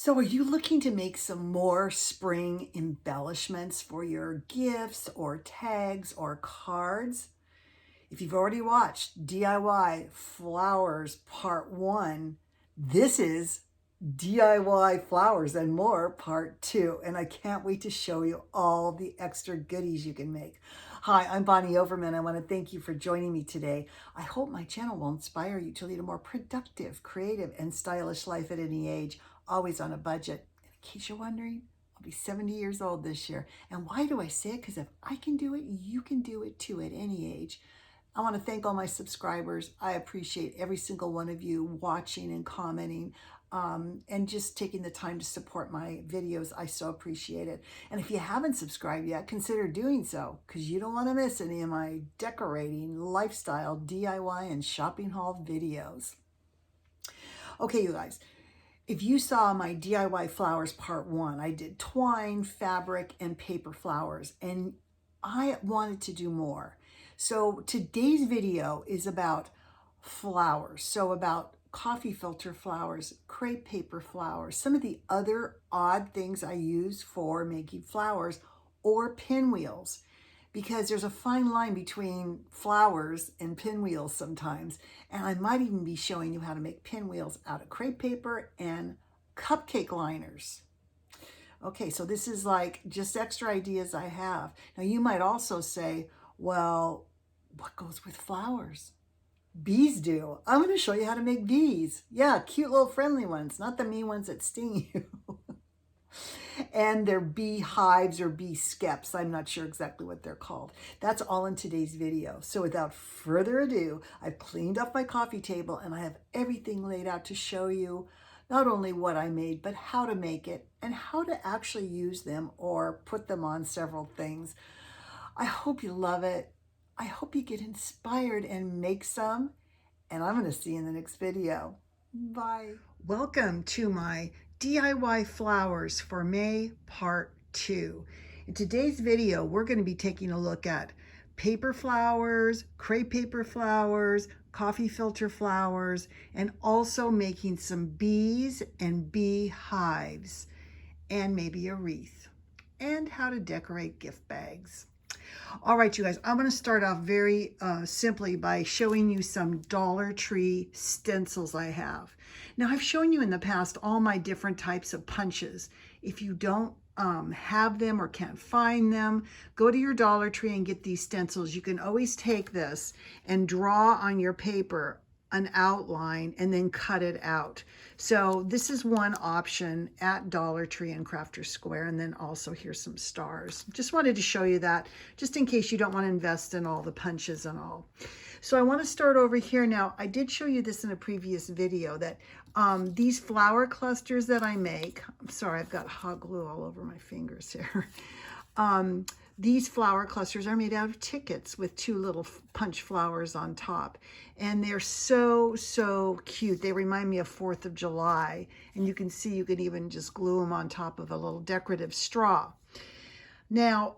So are you looking to make some more spring embellishments for your gifts or tags or cards? If you've already watched DIY Flowers Part 1, this is DIY Flowers and More Part 2, and I can't wait to show you all the extra goodies you can make. Hi, I'm Bonnie Overman. I want to thank you for joining me today. I hope my channel will inspire you to lead a more productive, creative, and stylish life at any age, always on a budget. In case you're wondering, I'll be 70 years old this year. And why do I say it? Because if I can do it, you can do it too at any age. I want to thank all my subscribers. I appreciate every single one of you watching and commenting and just taking the time to support my videos. I so appreciate it. And if you haven't subscribed yet, consider doing so because you don't want to miss any of my decorating, lifestyle, DIY, and shopping haul videos. Okay, you guys. If you saw my DIY Flowers Part 1, I did twine, fabric, and paper flowers, and I wanted to do more. So today's video is about flowers. So about coffee filter flowers, crepe paper flowers, some of the other odd things I use for making flowers, or pinwheels, because there's a fine line between flowers and pinwheels sometimes. And I might even be showing you how to make pinwheels out of crepe paper and cupcake liners. Okay, so this is like just extra ideas I have. Now you might also say, well, what goes with flowers? Bees do. I'm going to show you how to make bees. Yeah, cute little friendly ones, not the mean ones that sting you. And they're beehives or bee skeps. I'm not sure exactly what they're called. That's all in today's video. So without further ado, I've cleaned up my coffee table and I have everything laid out to show you not only what I made, but how to make it and how to actually use them or put them on several things. I hope you love it. I hope you get inspired and make some, and I'm going to see you in the next video. Bye. Welcome to my DIY Flowers for May Part 2. In today's video, we're going to be taking a look at paper flowers, crepe paper flowers, coffee filter flowers, and also making some bees and beehives, and maybe a wreath, and how to decorate gift bags. All right, you guys, I'm going to start off very simply by showing you some Dollar Tree stencils I have. Now, I've shown you in the past all my different types of punches. If you don't have them or can't find them, go to your Dollar Tree and get these stencils. You can always take this and draw on your paper an outline and then cut it out. So this is one option at Dollar Tree and Crafter Square, and then also here's some stars. Just wanted to show you that just in case you don't want to invest in all the punches and all. So I want to start over here. Now, I did show you this in a previous video that these flower clusters that I make, I'm sorry, I've got hot glue all over my fingers here. These flower clusters are made out of tickets with two little punch flowers on top. And they're so, so cute. They remind me of 4th of July. And you can see you could even just glue them on top of a little decorative straw. Now,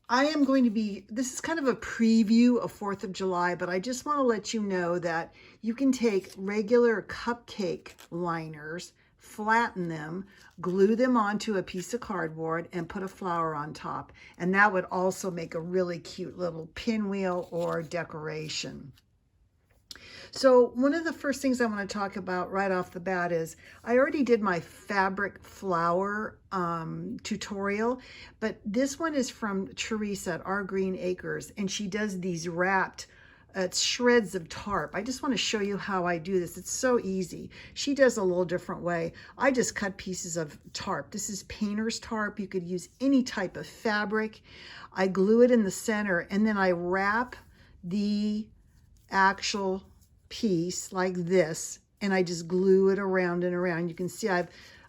I am going to be, this is kind of a preview of 4th of July, but I just want to let you know that you can take regular cupcake liners, flatten them, glue them onto a piece of cardboard, and put a flower on top. And that would also make a really cute little pinwheel or decoration. So one of the first things I want to talk about right off the bat is I already did my fabric flower tutorial, but this one is from Teresa at Our Green Acres, and she does these wrapped shreds of tarp. I just want to show you how I do this. It's so easy. She does a little different way. I just cut pieces of tarp. This is painter's tarp. You could use any type of fabric. I glue it in the center, and then I wrap the actual piece like this, and I just glue it around and around. You can see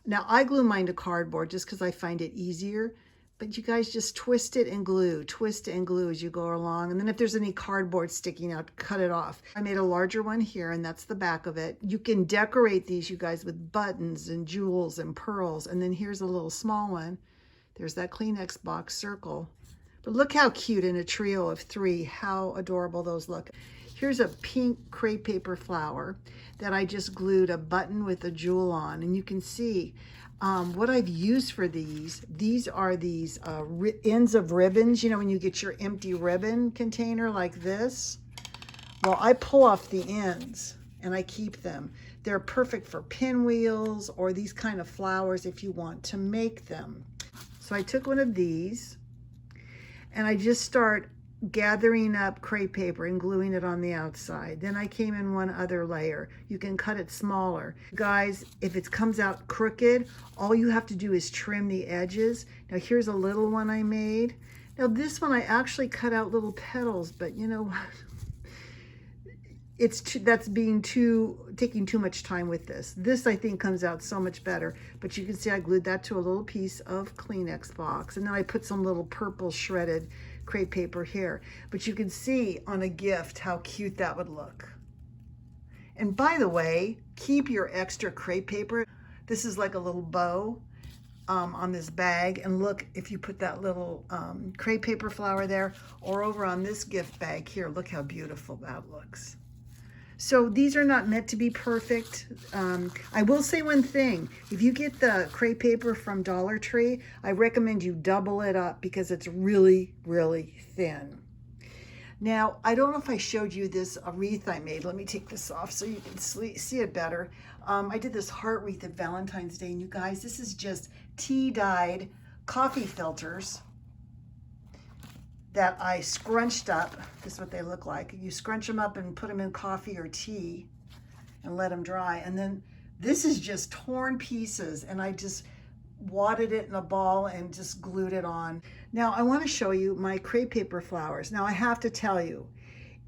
now I glue mine to cardboard just because I find it easier, but you guys just twist it and glue as you go along. And then if there's any cardboard sticking out, cut it off. I made a larger one here, and that's the back of it. You can decorate these, you guys, with buttons and jewels and pearls. And then here's a little small one. There's that Kleenex box circle. But look how cute in a trio of 3, how adorable those look. Here's a pink crepe paper flower that I just glued a button with a jewel on. And you can see what I've used for these. These are these ends of ribbons. You know, when you get your empty ribbon container like this. Well, I pull off the ends and I keep them. They're perfect for pinwheels or these kind of flowers if you want to make them. So I took one of these and I just start gathering up crepe paper and gluing it on the outside. Then I came in one other layer. You can cut it smaller. Guys, if it comes out crooked, all you have to do is trim the edges. Now here's a little one I made. Now this one I actually cut out little petals, but you know what? That's taking too much time with this. This I think comes out so much better, but you can see I glued that to a little piece of Kleenex box, and then I put some little purple shredded crepe paper here. But you can see on a gift how cute that would look. And by the way, keep your extra crepe paper. This is like a little bow on this bag, and look, if you put that little crepe paper flower there or over on this gift bag here, look how beautiful that looks. So these are not meant to be perfect. I will say one thing. If you get the crepe paper from Dollar Tree, I recommend you double it up because it's really, really thin. Now, I don't know if I showed you this wreath I made. Let me take this off so you can see it better. I did this heart wreath at Valentine's Day, and you guys, this is just tea-dyed coffee filters that I scrunched up. This is what they look like. You scrunch them up and put them in coffee or tea and let them dry. And then this is just torn pieces, and I just wadded it in a ball and just glued it on. Now I want to show you my crepe paper flowers. Now I have to tell you,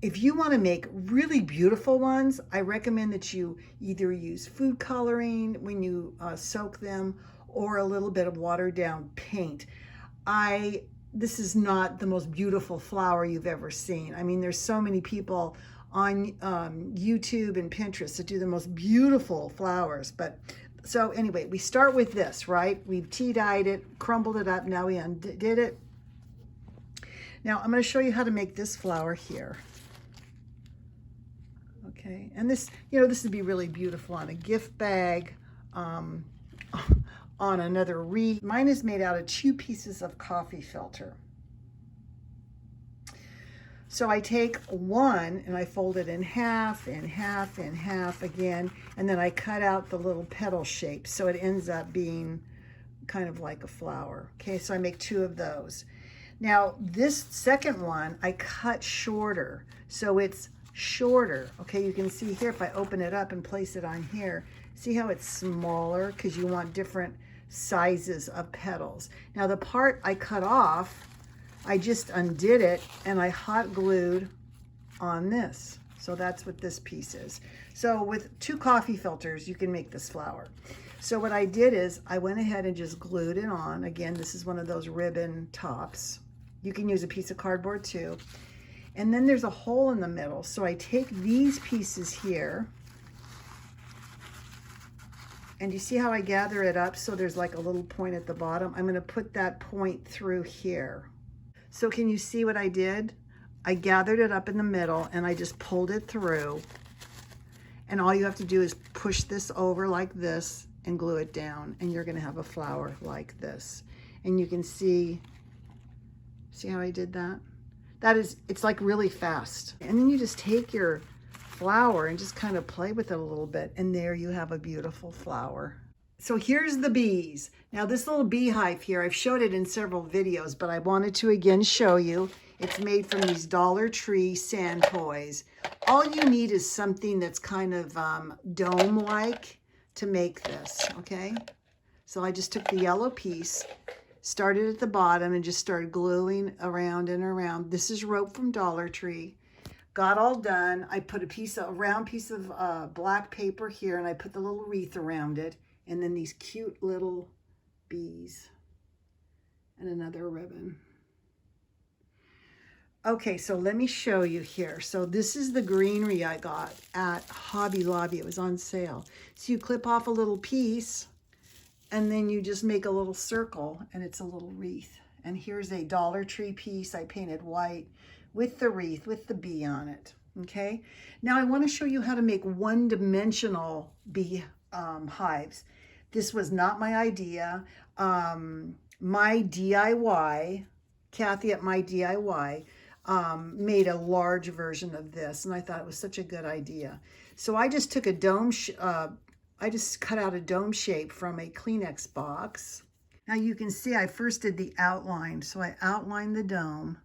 if you want to make really beautiful ones, I recommend that you either use food coloring when you soak them or a little bit of watered down paint. This is not the most beautiful flower you've ever seen. I mean, there's so many people on YouTube and Pinterest that do the most beautiful flowers. But so anyway, we start with this, right? We've tea-dyed it, crumbled it up. Now we undid it. Now I'm going to show you how to make this flower here. Okay, and this, you know, this would be really beautiful on a gift bag, on another wreath. Mine is made out of 2 pieces of coffee filter. So I take one and I fold it in half and half and half again, and then I cut out the little petal shape so it ends up being kind of like a flower. Okay, so I make 2 of those. Now this second one I cut shorter, so it's shorter. Okay, you can see here if I open it up and place it on here, see how it's smaller because you want different sizes of petals. Now the part I cut off, I just undid it and I hot glued on this. So that's what this piece is. So with 2 coffee filters, you can make this flower. So what I did is I went ahead and just glued it on. Again, this is one of those ribbon tops. You can use a piece of cardboard too. And then there's a hole in the middle. So I take these pieces here, and you see how I gather it up so there's like a little point at the bottom? I'm going to put that point through here. So can you see what I did? I gathered it up in the middle and I just pulled it through. And all you have to do is push this over like this and glue it down, and you're going to have a flower like this. And you can see how I did that? It's like really fast. And then you just take your flower and just kind of play with it a little bit, and there you have a beautiful flower. So here's the bees. Now this little beehive here, I've showed it in several videos, but I wanted to again show you. It's made from these Dollar Tree sand toys. All you need is something that's kind of dome-like to make this, okay? So I just took the yellow piece, started at the bottom, and just started gluing around and around. This is rope from Dollar Tree. Got all done. I put a round piece of black paper here, and I put the little wreath around it, and then these cute little bees and another ribbon. Okay, so let me show you here. So this is the greenery I got at Hobby Lobby. It was on sale. So you clip off a little piece, and then you just make a little circle, and it's a little wreath. And here's a Dollar Tree piece I painted white with the wreath, with the bee on it. Okay, now I want to show you how to make one-dimensional bee hives. This was not my idea. My DIY, Kathy at My DIY, made a large version of this, and I thought it was such a good idea. So I just took a dome, I just cut out a dome shape from a Kleenex box. Now you can see I first did the outline. So I outlined the dome,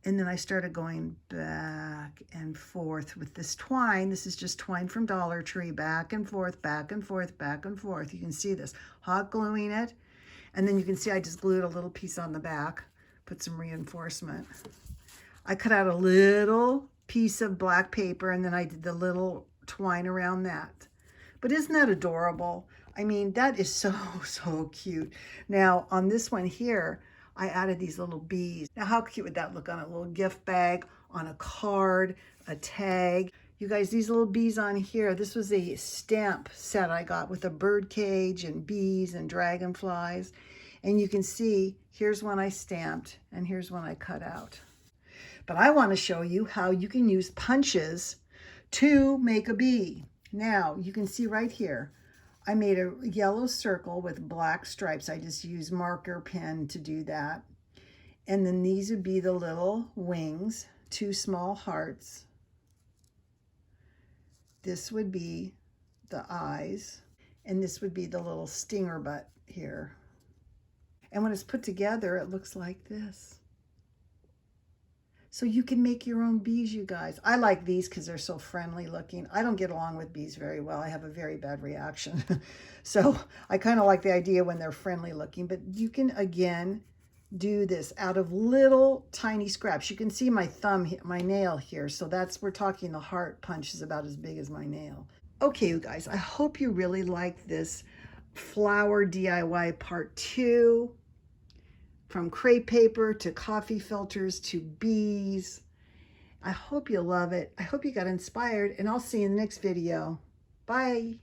and then I started going back and forth with this twine. This is just twine from Dollar Tree, back and forth, back and forth, back and forth. You can see this, hot gluing it. And then you can see I just glued a little piece on the back, put some reinforcement. I cut out a little piece of black paper, and then I did the little twine around that. But isn't that adorable? I mean, that is so, so cute. Now, on this one here, I added these little bees. Now, how cute would that look on a little gift bag, on a card, a tag? You guys, these little bees on here, this was a stamp set I got with a bird cage and bees and dragonflies. And you can see, here's one I stamped, and here's one I cut out. But I want to show you how you can use punches to make a bee. Now, you can see right here, I made a yellow circle with black stripes. I just used marker pen to do that. And then these would be the little wings, 2 small hearts. This would be the eyes, and this would be the little stinger butt here. And when it's put together, it looks like this. So you can make your own bees, you guys. I like these because they're so friendly looking. I don't get along with bees very well. I have a very bad reaction. So I kind of like the idea when they're friendly looking. But you can, again, do this out of little tiny scraps. You can see my thumb, my nail here. So we're talking the heart punch is about as big as my nail. Okay, you guys, I hope you really like this flower DIY part 2. From crepe paper to coffee filters to bees. I hope you love it. I hope you got inspired, and I'll see you in the next video. Bye.